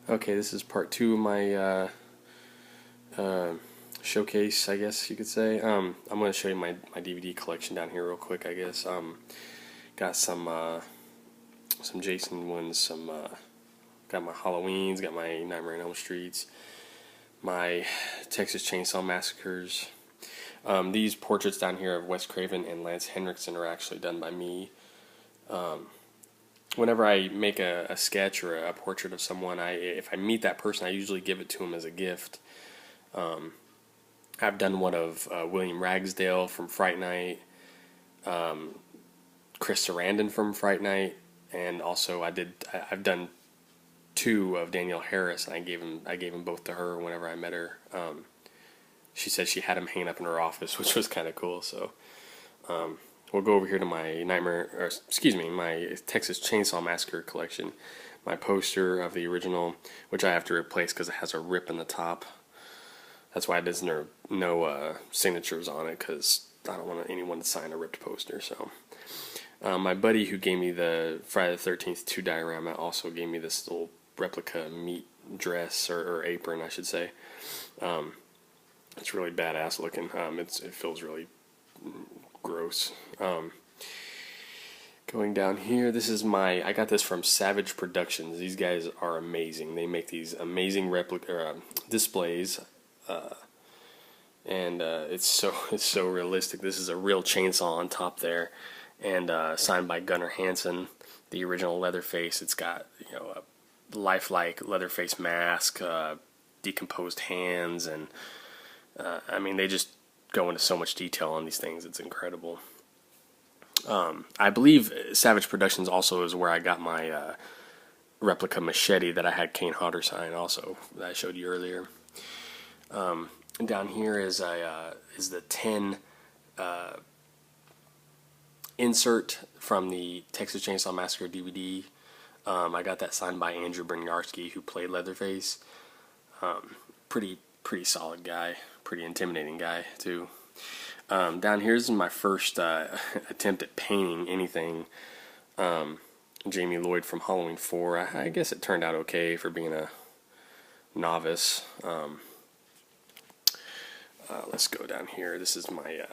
Okay, this is part two of my uh, showcase, I guess you could say. I'm going to show you my DVD collection down here real quick, I guess. Got some Jason ones, got my Halloweens, got my Nightmare on Elm Streets, my Texas Chainsaw Massacres. These portraits down here of Wes Craven and Lance Henriksen are actually done by me. Whenever I make a sketch or a portrait of someone, if I meet that person, I usually give it to them as a gift. I've done one of William Ragsdale from Fright Night, Chris Sarandon from Fright Night, and also I've done two of Danielle Harris, and I gave them both to her whenever I met her. She said she had them hanging up in her office, which was kind of cool. So we'll go over here to my my Texas Chainsaw Massacre collection. My poster of the original, which I have to replace because it has a rip in the top. That's why there's no signatures on it, because I don't want anyone to sign a ripped poster. So my buddy who gave me the Friday the 13th 2 diorama also gave me this little replica meat dress or apron, I should say. It's really badass looking. It feels really gross. Going down here, I got this from Savage Productions. These guys are amazing. They make these amazing replica displays, and it's so realistic. This is a real chainsaw on top there, and signed by Gunnar Hansen, the original Leatherface. It's got a lifelike Leatherface mask, decomposed hands, and I mean, they just go into so much detail on these things. It's incredible. I believe Savage Productions also is where I got my replica machete that I had Kane Hodder sign also, that I showed you earlier. And down here is the 10 insert from the Texas Chainsaw Massacre DVD. I got that signed by Andrew Bryniarski, who played Leatherface. Pretty solid guy, pretty intimidating guy too. Down here's my first attempt at painting anything. Jamie Lloyd from Halloween 4. I guess it turned out okay for being a novice. Let's go down here. This is my.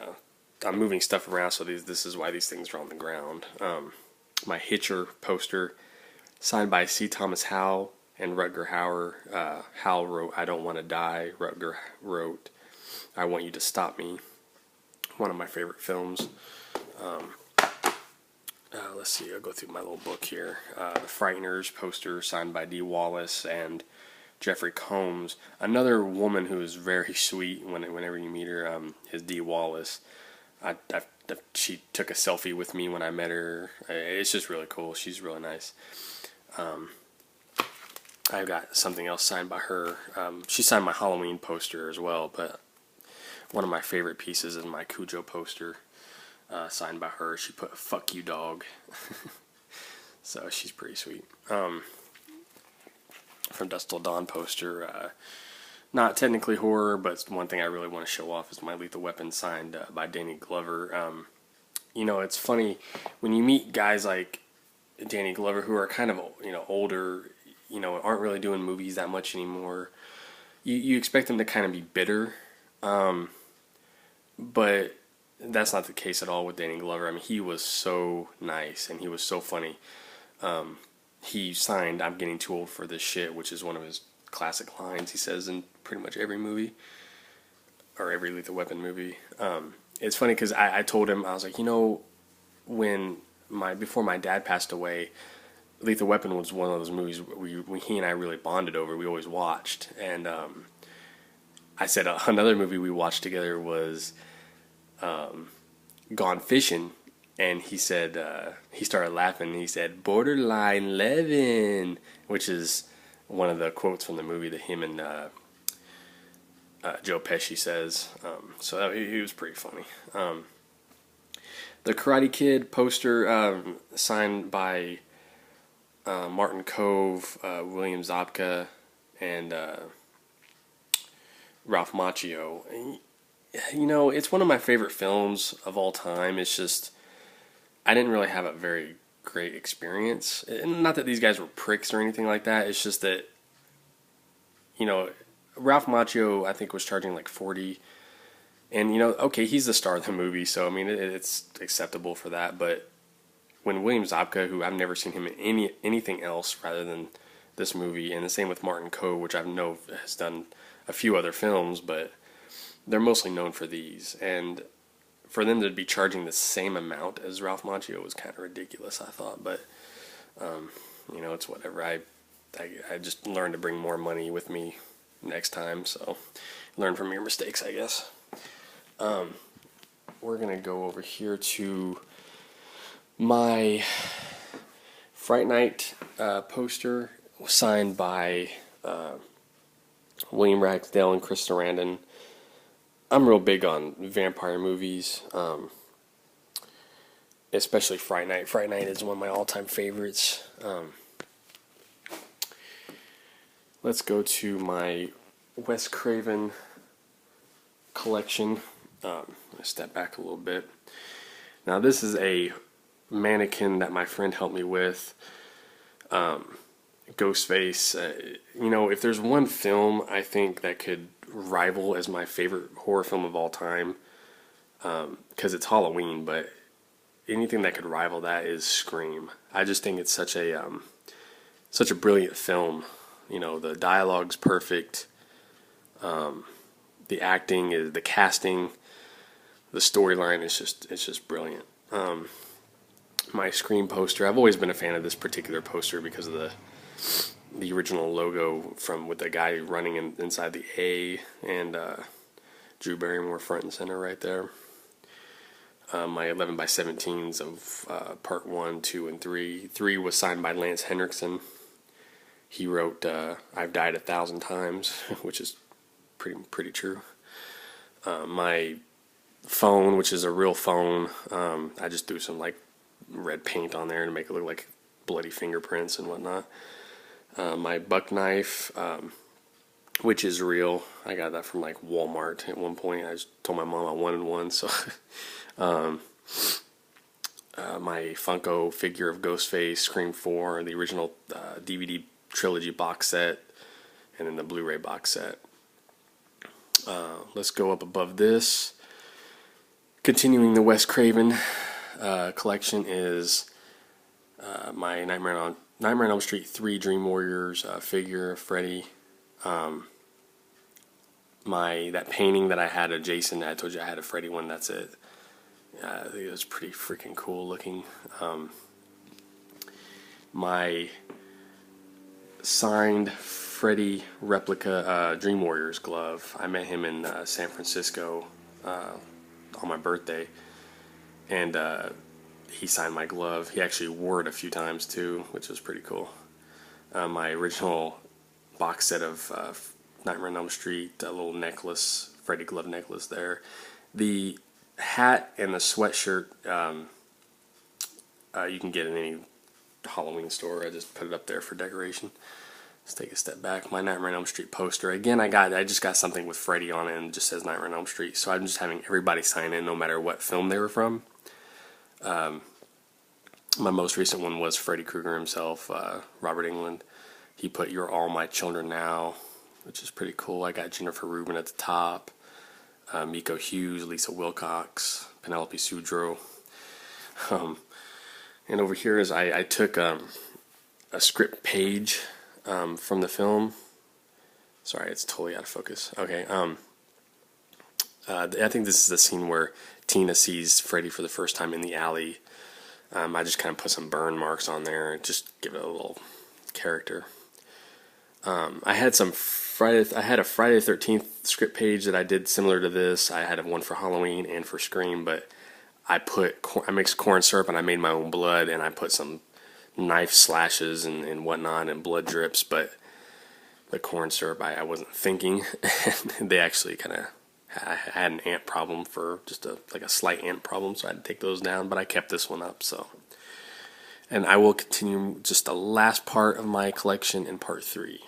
I'm moving stuff around, so this is why these things are on the ground. My Hitcher poster, signed by C. Thomas Howell and Rutger Hauer. Howell wrote "I Don't Want to Die." Rutger wrote "I Want You to Stop Me." One of my favorite films. Let's see. I'll go through my little book here. The Frighteners poster, signed by Dee Wallace and Jeffrey Combs. Another woman who is very sweet whenever you meet her is Dee Wallace. She took a selfie with me when I met her. It's just really cool. She's really nice. I've got something else signed by her. She signed my Halloween poster as well, but one of my favorite pieces is my Cujo poster, signed by her. She put "fuck you, dog." So she's pretty sweet. From Dusk Till Dawn poster, not technically horror, but one thing I really want to show off is my Lethal Weapon signed by Danny Glover. It's funny when you meet guys like Danny Glover who are kind of older, aren't really doing movies that much anymore. You expect them to kind of be bitter, but that's not the case at all with Danny Glover. I mean, he was so nice and he was so funny. He signed "I'm getting too old for this shit," which is one of his classic lines he says in pretty much every movie, or every Lethal Weapon movie. It's funny because I told him, I was like, before my dad passed away, Lethal Weapon was one of those movies he and I really bonded over. We always watched, and I said another movie we watched together was Gone Fishing. And he said, he started laughing, and he said, "Borderline 11," which is one of the quotes from the movie that him and Joe Pesci says. So he was pretty funny. The Karate Kid poster, signed by Martin Cove, William Zabka, and Ralph Macchio. It's one of my favorite films of all time. It's just, I didn't really have a very great experience. And not that these guys were pricks or anything like that. It's just that you know, Ralph Macchio, I think, was charging like 40. And, okay, he's the star of the movie, so, I mean, it's acceptable for that. But when William Zabka, who I've never seen him in anything else rather than this movie, and the same with Martin Coe, which I know has done a few other films, but they're mostly known for these. And for them to be charging the same amount as Ralph Macchio was kind of ridiculous, I thought. But, it's whatever. I just learned to bring more money with me next time, so learn from your mistakes, I guess. We're going to go over here to my Fright Night poster signed by William Ragsdale and Chris Sarandon. I'm real big on vampire movies, especially Fright Night. Fright Night is one of my all-time favorites. Let's go to my Wes Craven collection. I'm going to step back a little bit. Now, this is a mannequin that my friend helped me with. Ghostface. If there's one film I think that could rival as my favorite horror film of all time, because it's Halloween, but anything that could rival that is Scream. I just think it's such a brilliant film. The dialogue's perfect. The acting is, the casting, the storyline is just brilliant. My Scream poster, I've always been a fan of this particular poster because of the original logo with the guy running inside the A, and Drew Barrymore front and center right there. My 11 by 17s of part 1, 2, and 3. 3 was signed by Lance Henriksen. He wrote "I've Died 1,000 Times," which is pretty true. My phone, which is a real phone, I just threw some like red paint on there to make it look like bloody fingerprints and whatnot. My buck knife, which is real. I got that from like Walmart at one point. I just told my mom I wanted one, so my Funko figure of Ghostface, Scream 4, the original DVD trilogy box set, and then the Blu-ray box set. Let's go up above this. Continuing the Wes Craven collection is my Nightmare on Elm Street 3 Dream Warriors figure of Freddy. That painting that I had of Jason, I told you I had a Freddy one, that's it. I think it was pretty freaking cool looking. My signed Freddy replica Dream Warriors glove. I met him in San Francisco on my birthday, and he signed my glove. He actually wore it a few times too, which was pretty cool. My original box set of Nightmare on Elm Street, a little necklace, Freddy glove necklace there. The hat and the sweatshirt you can get in any Halloween store. I just put it up there for decoration. Let's take a step back. My Nightmare on Elm Street poster. Again, I just got something with Freddy on it and it just says Nightmare on Elm Street. So I'm just having everybody sign in no matter what film they were from. My most recent one was Freddy Krueger himself, Robert Englund. He put "You're All My Children Now," which is pretty cool. I got Jennifer Rubin at the top, Miko Hughes, Lisa Wilcox, Penelope Sudrow. And over here is I took a script page from the film. Sorry, it's totally out of focus. Okay. I think this is the scene where Tina sees Freddy for the first time in the alley. I just kind of put some burn marks on there and just give it a little character. I had a Friday the 13th script page that I did similar to this. I had one for Halloween and for Scream, but I mixed corn syrup and I made my own blood, and I put some knife slashes and whatnot and blood drips, but the corn syrup I wasn't thinking. They actually I had an ant problem, for just a slight ant problem, so I had to take those down, but I kept this one up. And I will continue just the last part of my collection in part 3.